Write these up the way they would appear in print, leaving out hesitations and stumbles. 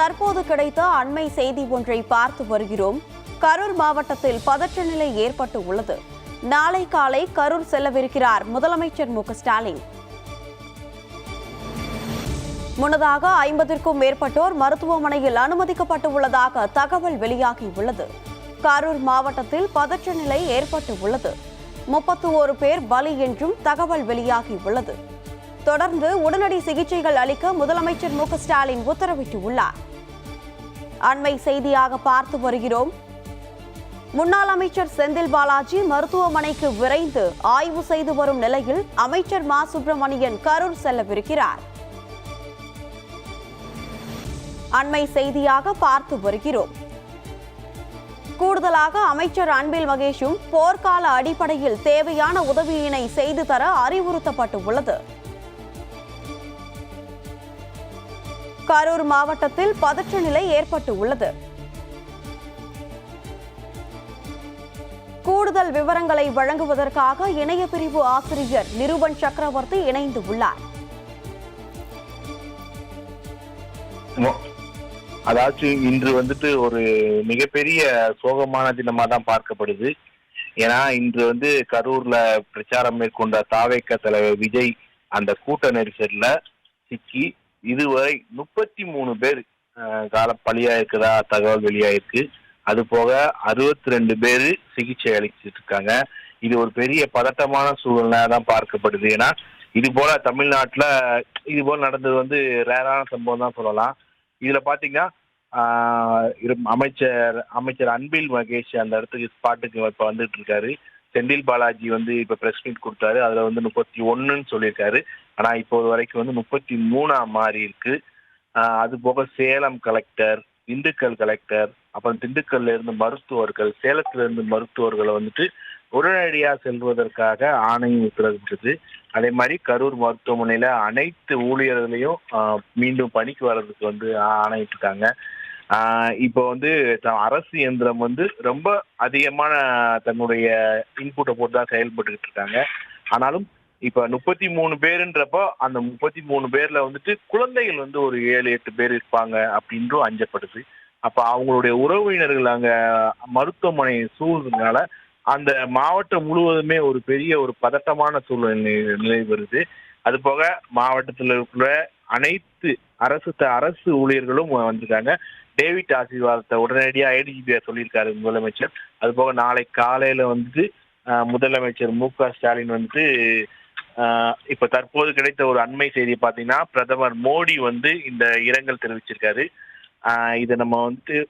தற்போது கிடைத்த அண்மை செய்தி ஒன்றை பார்த்து வருகிறோம். கரூர் மாவட்டத்தில் பதற்ற நிலை ஏற்பட்டு உள்ளது. நாளை காலை கரூர் செல்லவிருக்கிறார் முதலமைச்சர் மு.க.ஸ்டாலின். முன்னதாக 50க்கும் மேற்பட்டோர் மருத்துவமனையில் அனுமதிக்கப்பட்டு உள்ளதாக தகவல் வெளியாகியுள்ளது. கரூர் மாவட்டத்தில் பதற்ற நிலை ஏற்பட்டு உள்ளது. 31 பேர் பலி என்றும் தகவல் வெளியாகியுள்ளது. தொடர்ந்து உடனடி சிகிச்சைகள் அளிக்க முதலமைச்சர் மு.க.ஸ்டாலின் உத்தரவிட்டுள்ளார். அண்மை செய்தியாக பார்த்து வருகிறோம். முன்னாள் அமைச்சர் செந்தில் பாலாஜி மருத்துவமனைக்கு விரைந்து ஆய்வு செய்து வரும் நிலையில் அமைச்சர் மா சுப்பிரமணியன் கரூர் செல்லவிருக்கிறார். அண்மை செய்தியாக பார்த்து வருகிறோம். கூடுதலாக அமைச்சர் அன்பில் மகேஷும் போர்க்கால அடிப்படையில் தேவையான உதவியினை செய்து தர அறிவுறுத்தப்பட்டுள்ளது. கரூர் மாவட்டத்தில் பதற்ற நிலை ஏற்பட்டு உள்ளது. கூடுதல் விவரங்களை வழங்குவதற்காக இணைய பிரிவு ஆசிரியர் நிருபன் சக்கரவர்த்தி இணைந்து உள்ளார். அதாச்சு இன்று ஒரு மிகப்பெரிய சோகமான தினமா தான் பார்க்கப்படுது. ஏன்னா இன்று கரூர்ல பிரச்சாரம் மேற்கொண்ட தாவேக தலைவர் விஜய் அந்த கூட்ட நெரிசல்ல சிக்கி இதுவரை 33 பேர் பலியா இருக்கிறதா தகவல் வெளியாயிருக்கு. அது போக 62 பேர் சிகிச்சை அளிச்சுட்டு இருக்காங்க. இது ஒரு பெரிய பதட்டமான சூழ்நிலை தான் பார்க்கப்படுது. ஏன்னா இது போல தமிழ்நாட்டுல இது போல நடந்தது ரேரான சம்பவம் தான் சொல்லலாம். இதுல பாத்தீங்கன்னா அமைச்சர் அன்பில் மகேஷ் அந்த இடத்துக்கு ஸ்பாட்டுக்கு இப்ப வந்துட்டு இருக்காரு. செந்தில் பாலாஜி இப்ப பிரஸ் மீட் கொடுத்தாரு. அதுல 31ன்னு சொல்லியிருக்காரு. ஆனா இப்போது வரைக்கும் 33 மாறி இருக்கு. அது போக சேலம் கலெக்டர், திண்டுக்கல் கலெக்டர், அப்புறம் திண்டுக்கல்ல இருந்து மருத்துவர்கள், சேலத்துல இருந்து மருத்துவர்களை உடனடியா செல்வதற்காக ஆணையம் உத்தரவிட்டது. அதே மாதிரி கரூர் மருத்துவமனையில அனைத்து ஊழியர்களையும் மீண்டும் பணிக்கு வர்றதுக்கு ஆணையிட்டிருக்காங்க. இப்போ அரசு இயந்திரம் ரொம்ப அதிகமான தன்னுடைய இன்புட்டை போட்டு தான் செயல்பட்டுக்கிட்டு இருக்காங்க. ஆனாலும் இப்ப 33 பேருன்றப்போ அந்த 33 பேர்ல குழந்தைகள் ஒரு 7-8 பேர் இருப்பாங்க அப்படின்றும் அஞ்சப்படுது. அப்ப அவங்களுடைய உறவினர்கள் அங்க மருத்துவமனை சூழ்நிலைனால அந்த மாவட்டம் முழுவதுமே ஒரு பெரிய ஒரு பதட்டமான சூழ்நிலை நிலை வருது. அது போக மாவட்டத்தில் இருக்கிற அனைத்து அரசு ஊழியர்களும் வந்திருக்காங்க. டேவிட் ஆசீர்வாதத்தை உடனடியா ஐடிஜிபியா சொல்லியிருக்காரு முதலமைச்சர். அது போக நாளை காலையில முதலமைச்சர் மு.க.ஸ்டாலின் இப்ப தற்போது கிடைத்த ஒரு அண்மை செய்தி பாத்தீங்கன்னா பிரதமர் மோடி இந்த இரங்கல் தெரிவிச்சிருக்காரு. இதை நம்ம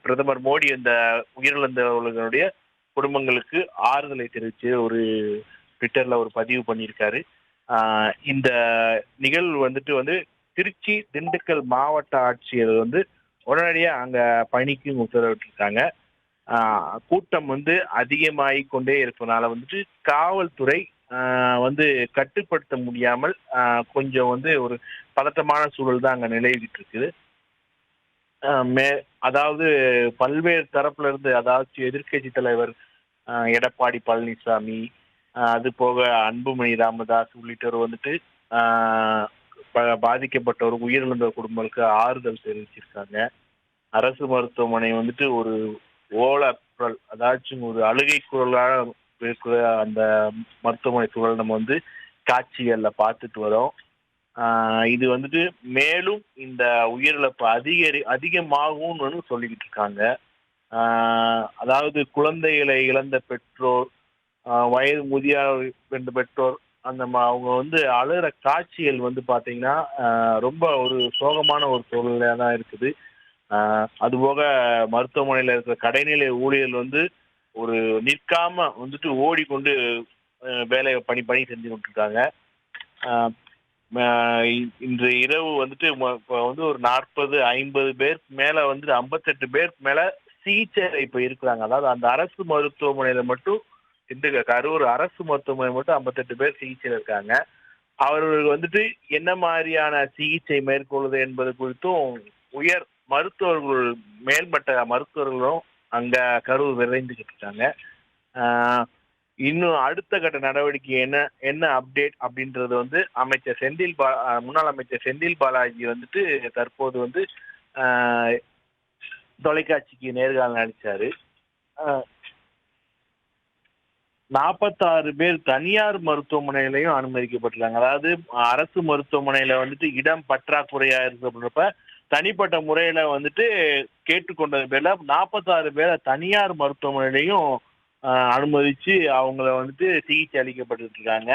பிரதமர் மோடி இந்த உயிரிழந்தவர்களுடைய குடும்பங்களுக்கு ஆறுதலை தெரிவிச்சு ஒரு ட்விட்டர்ல ஒரு பதிவு பண்ணியிருக்காரு. இந்த நிகழ்வு திருச்சி, திண்டுக்கல் மாவட்ட ஆட்சியர் உடனடியா அங்க பணிக்கு உத்தரவிட்டிருக்காங்க. கூட்டம் அதிகமாகி கொண்டே இருப்பதனால காவல்துறை கட்டுப்படுத்த முடியாமல் கொஞ்சம் ஒரு பதட்டமான சூழல் தான் அங்க நிலவிட்டு இருக்குது. அதாவது பல்வேறு தரப்புல இருந்து, அதாவது எதிர்க்கட்சி தலைவர் எடப்பாடி பழனிசாமி, அது போக அன்புமணி ராமதாஸ் உள்ளிட்டோர் பாதிக்கப்பட்டவர் உயிரிழந்த குடும்பங்களுக்கு ஆறுதல் தெரிவிச்சிருக்காங்க. அரசு மருத்துவமனை ஒரு ஓல குரல், அதாச்சும் ஒரு அழுகை குரலாக இருக்கிற அந்த மருத்துவமனை சூழல் நம்ம காட்சிகள்ல பார்த்துட்டு வரோம். இது மேலும் இந்த உயிரிழப்பு அதிகமாகும்னு சொல்லிக்கிட்டு இருக்காங்க. அதாவது குழந்தைகளை இழந்த பெற்றோர், வயது முதியோர் ரெண்டு பெற்றோர், அவங்க அழுகிற காட்சிகள் பாத்தீங்கன்னா ரொம்ப ஒரு சோகமான ஒரு சூழ்நிலையா தான் இருக்குது. அதுபோக மருத்துவமனையில இருக்கிற கடைநிலை ஊழியர்கள் ஒரு நிற்காம ஓடிக்கொண்டு வேலையை பணி செஞ்சு கொண்டிருக்காங்க. இன்று இரவு ஒரு 40-50 பேர் மேல 58 பேர் மேல சிகிச்சை இப்ப இருக்கிறாங்க. அதாவது அந்த அரசு மருத்துவமனையில மட்டும் கரூர் அரசு மருத்துவமனை மட்டும் 58 பேர் சிகிச்சையில் இருக்காங்க. அவர்கள் என்ன மாதிரியான சிகிச்சை மேற்கொள்வது என்பது குறித்தும் உயர் மருத்துவர்கள், மேல்மட்ட மருத்துவர்களும் அங்க கரூர் விரைந்துகிட்டு இருக்காங்க. இன்னும் அடுத்த கட்ட நடவடிக்கை என்ன அப்டேட் அப்படின்றது அமைச்சர் முன்னாள் அமைச்சர் செந்தில் பாலாஜி தற்போது தொலைக்காட்சிக்கு நேர்காணல் அளிச்சாரு. 46 பேர் தனியார் மருத்துவமனையிலையும் அனுமதிக்கப்பட்டிருக்காங்க. அதாவது அரசு மருத்துவமனையில வந்துட்டு இடம் பற்றாக்குறையா இருக்கிறப்ப தனிப்பட்ட முறையில வந்துட்டு கேட்டுக்கொண்டது பேர்ல 46 பேரை தனியார் மருத்துவமனையிலையும் அனுமதிச்சு அவங்கள வந்துட்டு சிகிச்சை அளிக்கப்பட்டு இருக்காங்க.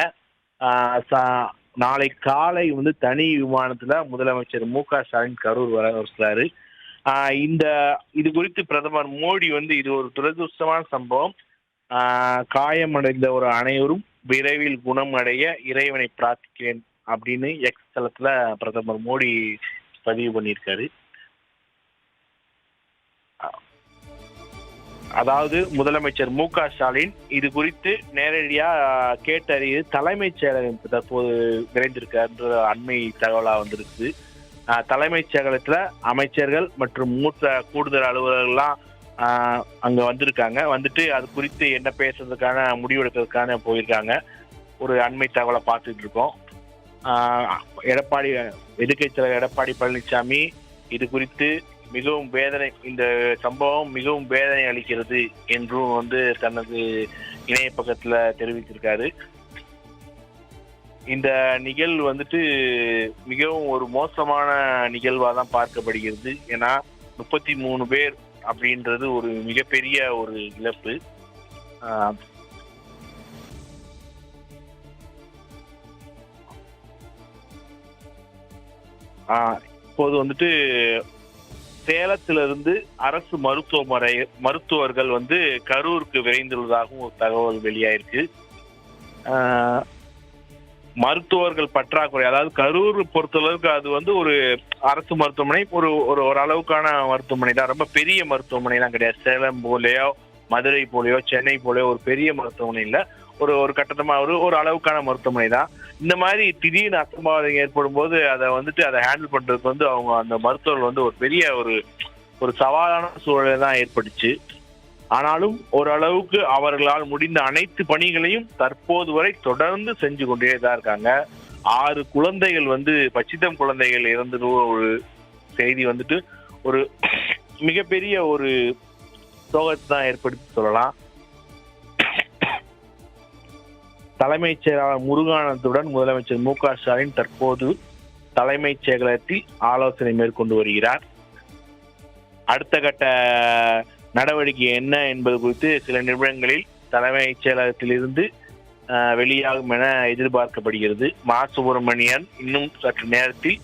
நாளை காலை வந்து தனி விமானத்துல முதலமைச்சர் மு.க.ஸ்டாலின் கரூர் வர இருக்கிறாரு. இந்த இது குறித்து பிரதமர் மோடி வந்து இது ஒரு துரதிருஷ்டமான சம்பவம், காயமடைந்த ஒரு அனைவரும் விரைவில் குணமடைய இறைவனை பிரார்த்திக்கிறேன் அப்படின்னு எக்ஸ் தளத்துல பிரதமர் மோடி பதிவு பண்ணியிருக்காரு. அதாவது முதலமைச்சர் மு.க.ஸ்டாலின் இது குறித்து நேரடியா கேட்டறிய தலைமைச் செயலகம் தற்போது விரைந்திருக்கின்ற அண்மை தகவலா வந்திருக்கு. தலைமைச் செயலகத்துல அமைச்சர்கள் மற்றும் மூத்த கூடுதல் அலுவலர்கள்லாம் அங்க வந்திருக்காங்க. வந்துட்டு அது குறித்து என்ன பேசுறதுக்கான முடிவெடுக்கிறதுக்கான போயிருக்காங்க. ஒரு அண்மை தகவலை பார்த்துட்டு இருக்கோம். எதிர்க்கட்சித் தலைவர் எடப்பாடி பழனிசாமி இது குறித்து மிகவும் வேதனை, இந்த சம்பவம் மிகவும் வேதனை அளிக்கிறது என்றும் வந்து தனது இணைய பக்கத்துல தெரிவித்திருக்காரு. இந்த நிகழ்வு வந்துட்டு மிகவும் ஒரு மோசமான நிகழ்வா தான் பார்க்கப்படுகிறது. ஏன்னா 33 பேர் அப்படின்றது ஒரு மிகப்பெரிய ஒரு இழப்பு. இப்போது வந்துட்டு சேலத்திலிருந்து அரசு மருத்துவர்கள் வந்து கரூருக்கு விரைந்துள்ளதாகவும் ஒரு தகவல் வெளியாயிருக்கு. மருத்துவர்கள் பற்றாக்குறை, அதாவது கரூர் பொறுத்தளவுக்கு அது வந்து ஒரு அரசு மருத்துவமனை, ஒரு ஒரு அளவுக்கான மருத்துவமனை தான், ரொம்ப பெரிய மருத்துவமனைலாம் கிடையாது. சேலம் போலையோ மதுரை போலையோ சென்னை போலையோ ஒரு பெரிய மருத்துவமனை இல்லை, ஒரு கட்டணமா ஒரு அளவுக்கான மருத்துவமனை தான். இந்த மாதிரி திடீர்னு அசம்பாவிதம் ஏற்படும் போது அதை ஹேண்டில் பண்றதுக்கு வந்து அவங்க அந்த மருத்துவர்கள் வந்து ஒரு பெரிய ஒரு சவாலான சூழலை தான் ஏற்பட்டுச்சு. ஆனாலும் ஓரளவுக்கு அவர்களால் முடிந்த அனைத்து பணிகளையும் தற்போது வரை தொடர்ந்து செஞ்சு கொண்டே தான் இருக்காங்க. 6 குழந்தைகள் வந்து பச்சித்தம் குழந்தைகள் இறந்து ஒரு செய்தி வந்துட்டு ஒரு மிகப்பெரிய ஒரு சோகத்தை தான் ஏற்படுத்தி சொல்லலாம். தலைமைச் செயலாளர் முருகானந்தத்துடன் முதலமைச்சர் மு.க.ஸ்டாலின் தற்போது தலைமைச் செயலகத்தில் ஆலோசனை மேற்கொண்டு வருகிறார். அடுத்த கட்ட நடவடிக்கை என்ன என்பது குறித்து சில நிமிடங்களில் தலைமைச் செயலகத்தில் இருந்து வெளியாகும் என எதிர்பார்க்கப்படுகிறது. மா சுப்பிரமணியன் இன்னும் சற்று நேரத்தில்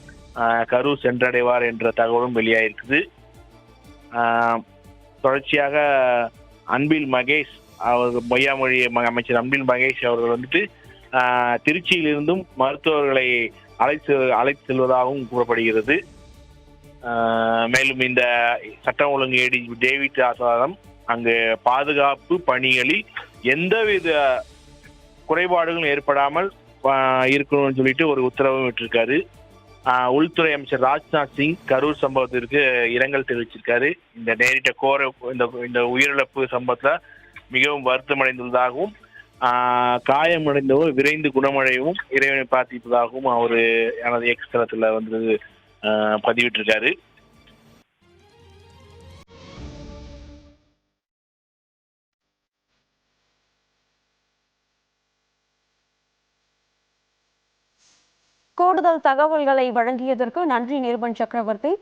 கரூர் சென்றடைவார் என்ற தகவலும் வெளியாயிருக்குது. தொடர்ச்சியாக அன்பில் மகேஷ் அவர்கள் பொய்யாமொழி அமைச்சர் அன்பில் மகேஷ் அவர்கள் வந்துட்டு திருச்சியிலிருந்தும் மருத்துவர்களை அழைத்து செல்வதாகவும் கூறப்படுகிறது. மேலும் இந்த சட்டம் ஒழுங்கு ஏடிஜிபி டேவிட் ஆசாரம் அங்கு பாதுகாப்பு பணிகளில் எந்தவித குறைபாடுகளும் ஏற்படாமல் இருக்கணும்னு சொல்லிட்டு ஒரு உத்தரவும் விட்டிருக்காரு. உள்துறை அமைச்சர் ராஜ்நாத் சிங் கரூர் சம்பவத்திற்கு இரங்கல் தெரிவிச்சிருக்காரு. இந்த நேரிட்ட இந்த உயிரிழப்பு சம்பவத்துல மிகவும் வருத்தமடைந்துள்ளதாகவும் காயமடைந்தவர் விரைந்து குணமடையவும் இறைவனை பிரார்த்திப்பதாகவும் அவரு எனது எக்ஸ் தளத்துல வந்து பதிவிட்டிருக்காரு. கூடுதல் தகவல்களை வழங்கியதற்கு நன்றி நிருபன் சக்கரவர்த்தி.